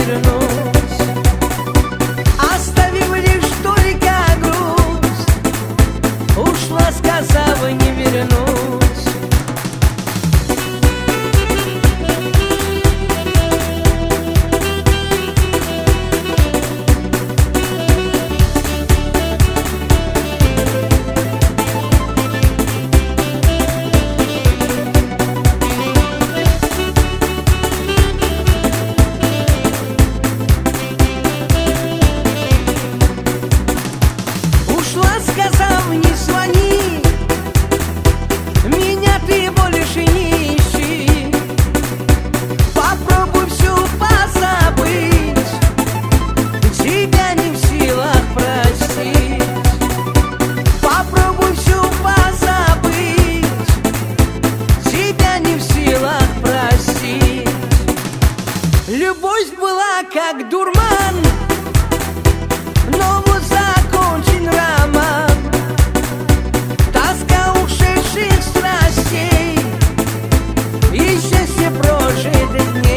вернусь, оставив лишь только грусть. Ушла, сказав, не вернусь. Сказав, не звони, меня ты больше не ищи. Попробуй все позабыть, тебя не в силах простить. Попробуй все позабыть, тебя не в силах простить. Любовь была как дурман, но вот закончен роман. Тоска ушедших страстей и счастье прожитых дней.